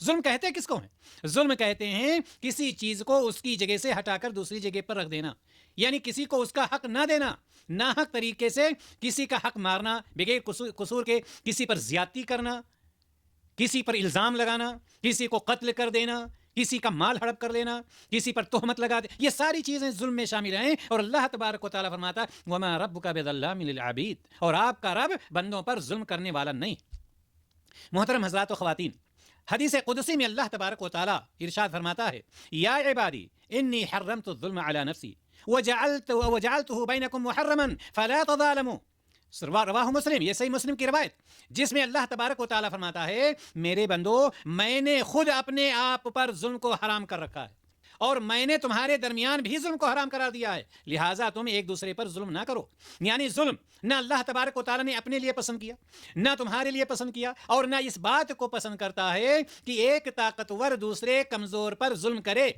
ظلم کہتے کس کو ہیں؟ ظلم کہتے ہیں کسی چیز کو اس کی جگہ سے ہٹا کر دوسری جگہ پر رکھ دینا، یعنی کسی کو اس کا حق نہ دینا، ناحق طریقے سے کسی کا حق مارنا، بغیر قصور کے کسی پر زیادتی کرنا، کسی پر الزام لگانا، کسی کو قتل کر دینا، کسی کا مال ہڑپ کر لینا، کسی پر تہمت لگا دے، یہ ساری چیزیں ظلم میں شامل ہیں۔ اور اللہ تبارک و تعالیٰ فرماتا ہے وَمَا رَبُّكَ بِظَلَّامٍ لِلْعَبِيدِ، اور آپ کا رب بندوں پر ظلم کرنے والا نہیں۔ محترم حضرات و خواتین، حدیث قدسی میں اللہ تبارک و تعالیٰ ارشاد فرماتا ہے یا عبادی انی حرمت الظلم علی نفسی وجعلته بینکم محرما فلا تظالموا، رواہ مسلم، یہ صحیح مسلم کی روایت، جس میں اللہ تبارک و تعالیٰ فرماتا ہے میرے بندو میں نے خود اپنے آپ پر ظلم کو حرام کر رکھا ہے، اور میں نے تمہارے درمیان بھی ظلم کو حرام قرار دیا ہے، لہٰذا تم ایک دوسرے پر ظلم نہ کرو۔ یعنی ظلم نہ اللہ تبارک و تعالیٰ نے اپنے لیے پسند کیا، نہ تمہارے لیے پسند کیا، اور نہ اس بات کو پسند کرتا ہے کہ ایک طاقتور دوسرے کمزور پر ظلم کرے۔